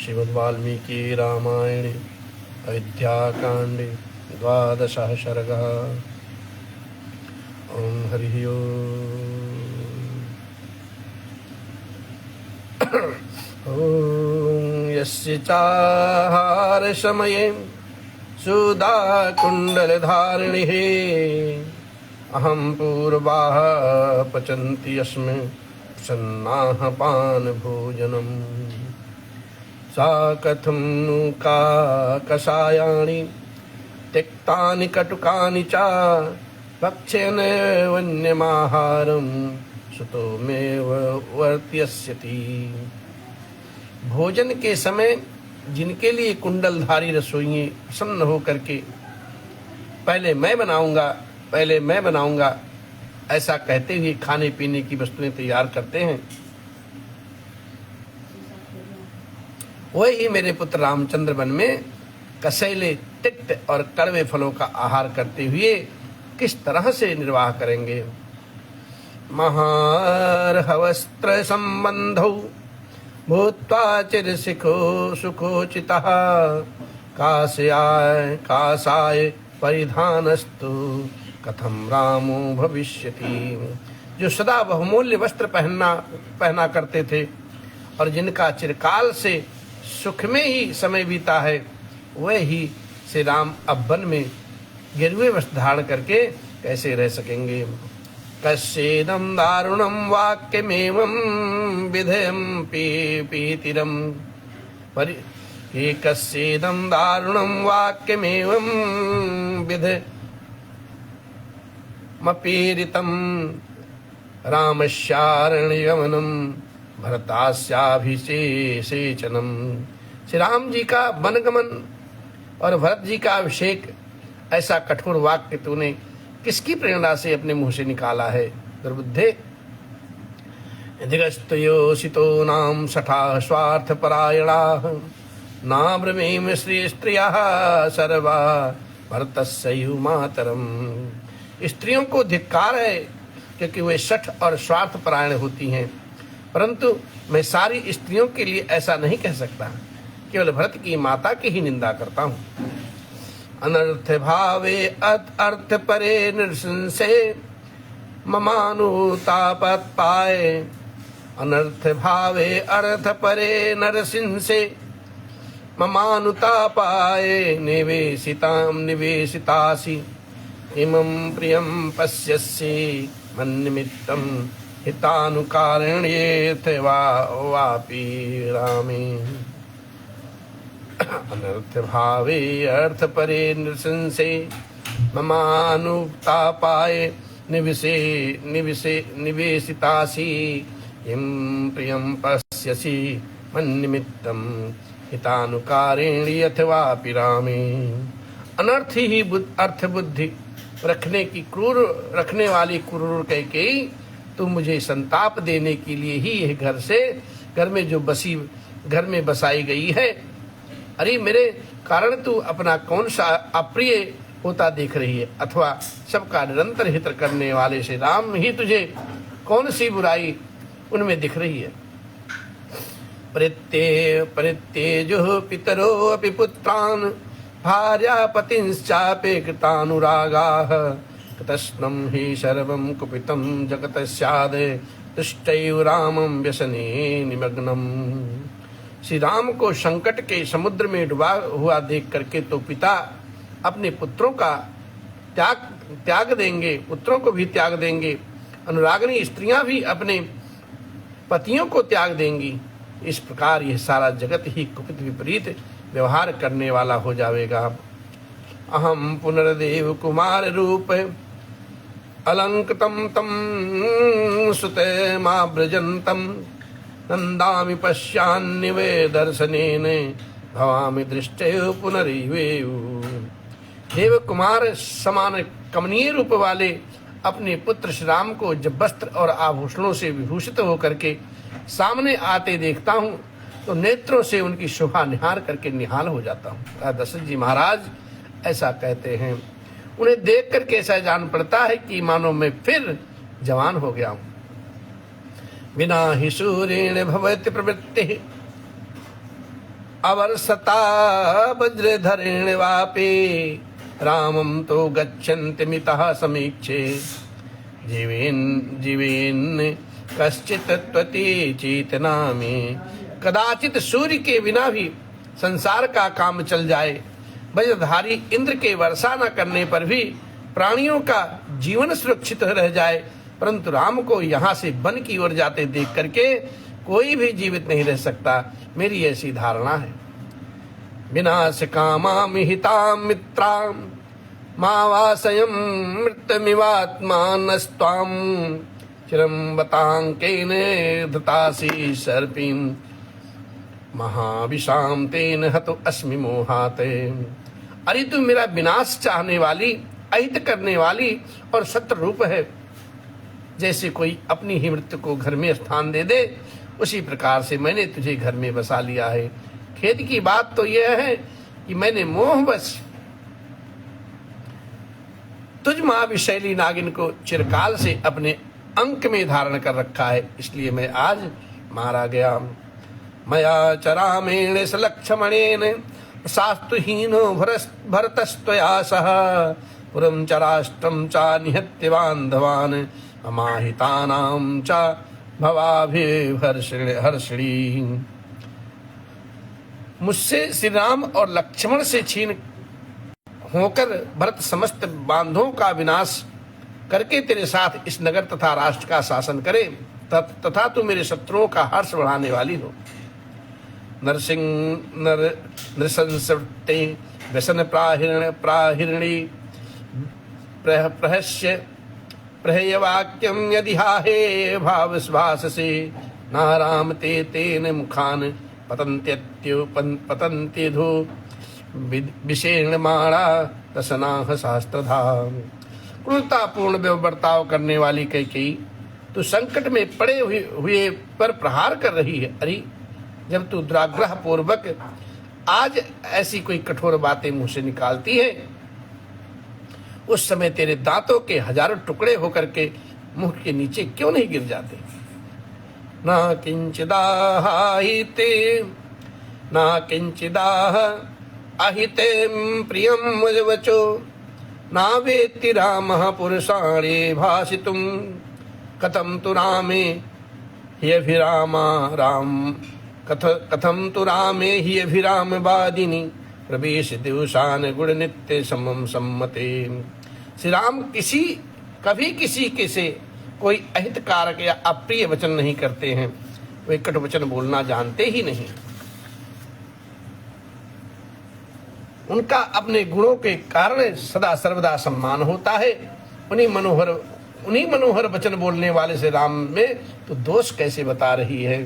श्रीमद्वाल्मीकि रामायणे अयोध्याकाण्डे 12 सर्गः। ओम हरिः ओम। यस्य चाहारसमये सुधाकुण्डलधारिणिः अहं पूर्वाः पचन्ति अस्मि सन्नाह पानभोजनम्। सा कथं नु कषायाणि त्यक्तानि कटुकानि च भक्षेन वन्यमाहारं सुतो मेव वर्त्यस्यति। भोजन के समय जिनके लिए कुंडलधारी रसोइये प्रसन्न हो करके पहले मैं बनाऊंगा ऐसा कहते हुए खाने पीने की वस्तुएं तैयार करते हैं, वही मेरे पुत्र रामचंद्र वन में कसैले तिक्त और कड़वे फलों का आहार करते हुए किस तरह से निर्वाह करेंगे। महार्हवस्त्र संबंधौ भूत्वा चिरशिखो सुखोचितः कासाय परिधानस्तु कथम रामो भविष्यति। जो सदा बहुमूल्य वस्त्र पहना करते थे और जिनका चिरकाल से सुख में ही समय बीता है, वह ही श्री राम अब वन में गिरवे वस्त्र धारण करके कैसे रह सकेंगे। कस्येदं दारुणं वाक्यमेवं विधेयं पीतिरं कस्येदं दारुणं वाक्यमेवं विधेयमपीरितं रामस्यारण्यगमनं भरतास्याभिषेचनम। श्री राम जी का वनगमन और भरत जी का अभिषेक, ऐसा कठोर वाक्य तूने किसकी प्रेरणा से अपने मुंह से निकाला है दुर्बुद्धे। दिगस्तयोषितो नाम सठा स्वार्थपरायणाः नाब्रवीम श्री स्त्रियः सर्वा भरतस्यैव मातरम्। स्त्रियों को धिक्कार है क्योंकि वे शठ और स्वार्थपरायण होती हैं, परंतु मैं सारी स्त्रियों के लिए ऐसा नहीं कह सकता, केवल भरत की माता की ही निंदा करता हूँ। अनर्थ भावे अर्थ परे नृशंसे ममानुतापत पाए। अनर्थ भावे अर्थ परे नरसिंसे ममानुतापाये। निवेशितासि इमं प्रियं पश्यसि मन्निमित्तं हितानुकारिण्येथ वापि रामे। अनर्थ भावे अर्थ परे नृशंसे ममानुतापाय निवेशितासि इं प्रियं पश्यसि मन्निमित्तं हितानुकारिणी अथवापि रामे। अनर्थ ही अर्थ बुद्धि रखने वाली क्रूर कैकेयी, तू मुझे संताप देने के लिए ही यह घर में बसाई गई है। अरे मेरे कारण तू अपना कौन सा अप्रिय होता देख रही है, अथवा सबका निरंतर हित करने वाले श्री राम ही तुझे कौन सी बुराई उनमें दिख रही है। परित्येजुः पितरो अपि पुत्रान् भार्यापतिंश्चापि कृतानुरागाः तस्नं हि सर्वं कुपितं जगत् स्याद् तुष्टैव रामं व्यसने निमग्नम्। श्री राम को संकट के समुद्र में डूबा हुआ देख करके तो पिता अपने पुत्रों का त्याग देंगे, पुत्रों को भी त्याग देंगे। अनुरागिणी स्त्रियां भी अपने पतियों को त्याग देंगी। इस प्रकार यह सारा जगत ही कुपित विपरीत व्यवहार करने वाला हो जाएगा। अहम पुनर्देव कुमार रूप अलंकृतं तं सुते माव्रजन्तं नंदामि पश्यान्निवे दर्शनेन भवामि दृष्टयो पुनरिवेयु। देव कुमार समान कमनीय रूप वाले अपने पुत्र श्री राम को जब वस्त्र और आभूषणों से विभूषित होकर के सामने आते देखता हूँ तो नेत्रों से उनकी शोभा निहार करके निहाल हो जाता हूँ। दशरथ जी महाराज ऐसा कहते हैं। उन्हें देख करके ऐसा जान पड़ता है कि मानो मैं फिर जवान हो गया हूँ। बिना ही सूर्येण भवति प्रवृत्ति अवर्षता वज्रधरेण वापि रामं तो गच्छन्ति मितः समीक्षे जीवेन कश्चित् त्वति चेतना में। कदाचित सूर्य के बिना भी संसार का काम चल जाए, वज्रधारी इंद्र के वर्षा न करने पर भी प्राणियों का जीवन सुरक्षित रह जाए, परंतु राम को यहाँ से वन की ओर जाते देख करके कोई भी जीवित नहीं रह सकता। मेरी ऐसी धारणा है। विनाश कामामि हितां मित्रां मावासयं मृत्युमिवात्मानस्त्वां चिरं बतांकेन धतासि सर्पिं महाविषां तेन हतो अस्मि मोहात्। अरे तू मेरा विनाश चाहने वाली, अहित करने वाली और शत्रु रूप है। जैसे कोई अपनी ही मृत्यु को घर में स्थान दे दे, उसी प्रकार से मैंने तुझे घर में बसा लिया है। खेद की बात तो यह है कि मैंने मोहवश तुझ महाविशैली नागिन को चिरकाल से अपने अंक में धारण कर रखा है, इसलिए मैं आज मारा गया। मया चरामेण सलक्षमणेन शास्तुहीनो भरतस्त्वया सह पुरं चराष्ट्रं च निहत्य बान्धवान् अमाहितानां च भवाभिहर्षिणी। मुझसे श्री राम और लक्ष्मण से छीन होकर भरत समस्त बांधों का विनाश करके तेरे साथ इस नगर तथा राष्ट्र का शासन करे, तथा तू मेरे शत्रुओं का हर्ष बढ़ाने वाली हो। नृशंसवृत्ते व्यसन प्राहिरणी प्रहस्य प्रहयवाक्यं यदि हाहे भावश्वाससे नाराम ते तेन मुखान पतन्त्यधो विषेणमाणा रसनाह शास्त्रधा। क्रूरतापूर्ण बर्ताव करने वाली कैकेयी, तू संकट में पड़े हुए पर प्रहार कर रही है। अरे जब तू दुराग्रह पूर्वक आज ऐसी कोई कठोर बातें मुंह से निकालती है, उस समय तेरे दांतों के हजारों टुकड़े होकर के मुंह के नीचे क्यों नहीं गिर जाते। ना किंचिदाह अहिते प्रियम मुजवचो ना वेत्ति रामः पुरुषाणे भाषितुं कथम तु रामे ह्यभिरामा राम कथम तु रामे ह्यभिराम वादिनी प्रवेश दिवसान गुण नित्य समम सम्मते। श्री राम कभी किसी के से कोई अहित कारक या अप्रिय वचन नहीं करते हैं, वे कटु वचन बोलना जानते ही नहीं। उनका अपने गुणों के कारण सदा सर्वदा सम्मान होता है। उन्हीं मनोहर वचन बोलने वाले से राम में तो दोष कैसे बता रही है,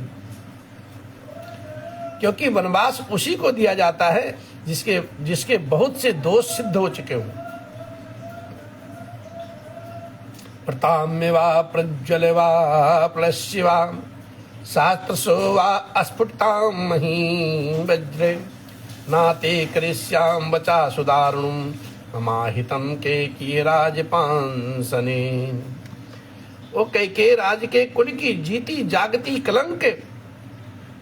क्योंकि वनवास उसी को दिया जाता है जिसके बहुत से दोष सिद्ध हो चुके हों। प्रताम्य वा प्रज्वल वा प्लस्य वा शास्त्रसो वा अस्फुटतां महीं वज्रे नाते करिष्याम वचा सुदारुणं ममाहितं के राजपांसने। ओ कैके राज के कुल की जीती जागती कलंक,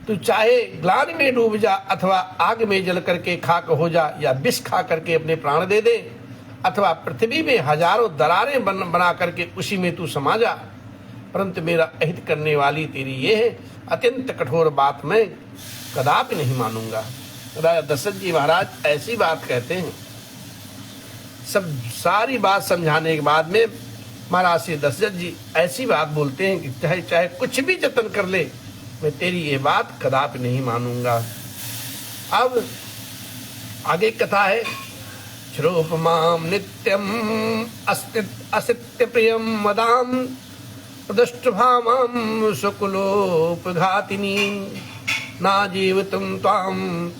तू चाहे ग्लानि में डूब जा अथवा आग में जल करके खाक हो जा, या विष खा करके अपने प्राण दे दे, अथवा पृथ्वी में हजारों दरारें बना करके उसी में तू समा जा, परंतु मेरा अहित करने वाली तेरी ये है अत्यंत कठोर बात मैं कदापि नहीं मानूंगा। राजा दशरथ जी महाराज ऐसी बात कहते हैं। सारी बात समझाने के बाद में महाराज श्री दशरथ जी ऐसी बात बोलते हैं कि चाहे कुछ भी जतन कर ले, मैं तेरी ये बात कदापि नहीं मानूंगा। अब आगे कथा है। श्रोपमाम नित्यम अस्तित्य प्रियम मदाम प्रदुष्टभामाम सुकुलोपघातिनी ना जीवतुम त्वाम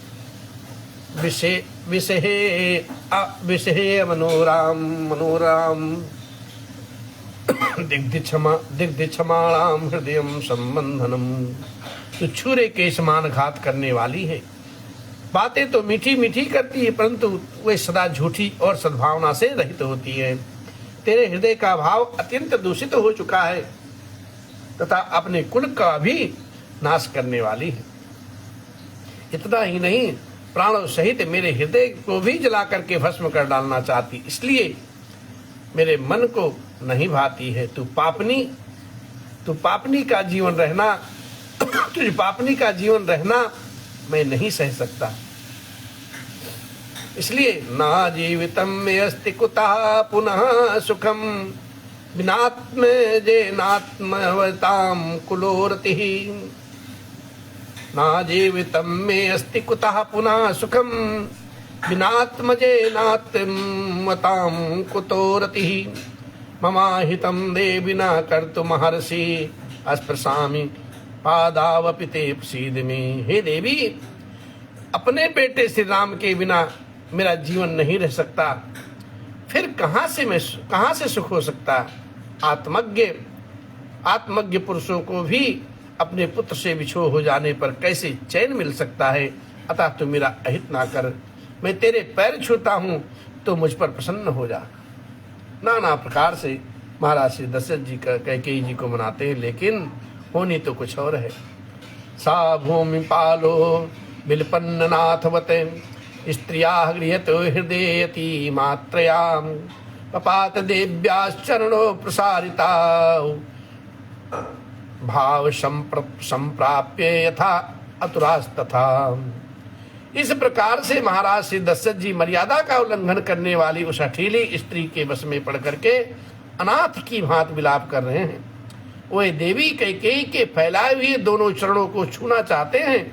विषहे मनोराम दिग्धिक्षमाणाम हृदयम संबंधनम। तो छुरे के समान घात करने वाली है। बातें तो मीठी मीठी करती है, परंतु वे सदा झूठी और सद्भावना से रहित होती है। तेरे हृदय का भाव अत्यंत दूषित हो चुका है तथा अपने कुल का भी नाश करने वाली है। इतना ही नहीं, प्राणों सहित मेरे हृदय को भी जला करके भस्म कर डालना चाहती, इसलिए मेरे मन को नहीं भाती है। तू पापनी का जीवन रहना तुझ पापनी का जीवन रहना मैं नहीं सह सकता। इसलिए ना जीवितम में अस्ति कुतः पुनः सुखम विनात्म जेनात्मवताम कुलोरति। ना जीवितम में अस्ति कुतः पुनः सुखम विनात्म जेनात्मवताम कुतोरति। ममाहितं देवि न कर्तुमहर्षि अस्पृशामि पादावपि ते प्रसीद मे। हे देवी, अपने बेटे श्री राम के बिना मेरा जीवन नहीं रह सकता, फिर कहाँ से सुख हो सकता। आत्मज्ञ पुरुषों को भी अपने पुत्र से विछोह हो जाने पर कैसे चैन मिल सकता है। अतः तू मेरा अहित ना कर, मैं तेरे पैर छूता हूँ तो मुझ पर प्रसन्न हो जा। नाना प्रकार से महाराज श्री दशरथ जी कैकेयी जी को मनाते हैं, लेकिन होनी तो कुछ और है। सा भूमि पालो बिलपन्न नाथवत स्त्रिया गृहतो हृदयती मात्रया पपात देव्याश्चरणो प्रसारिता भाव संप्राप्य यथा अतुरास्तथा। इस प्रकार से महाराज श्री दशरथ जी मर्यादा का उल्लंघन करने वाली उस हठीली स्त्री के वश में पड़ करके अनाथ की भांति विलाप कर रहे हैं। वे देवी कैकेयी के फैलाए हुए दोनों चरणों को छूना चाहते हैं,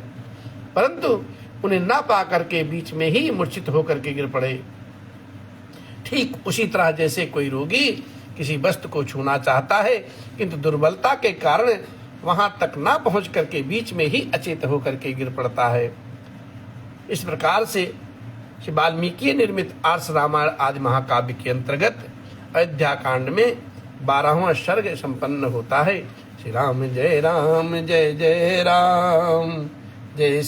परंतु उन्हें ना पा करके बीच में ही मूर्छित होकर के गिर पड़े। ठीक उसी तरह जैसे कोई रोगी किसी वस्तु को छूना चाहता है, किंतु दुर्बलता के कारण वहां तक ना पहुंच करके बीच में ही अचेत होकर के गिर पड़ता है। इस प्रकार से श्री वाल्मीकि निर्मित आर्ष रामायण आदि महाकाव्य के अंतर्गत अयोध्या कांड में 12वां सर्ग संपन्न होता है। श्री राम जय जय राम, जय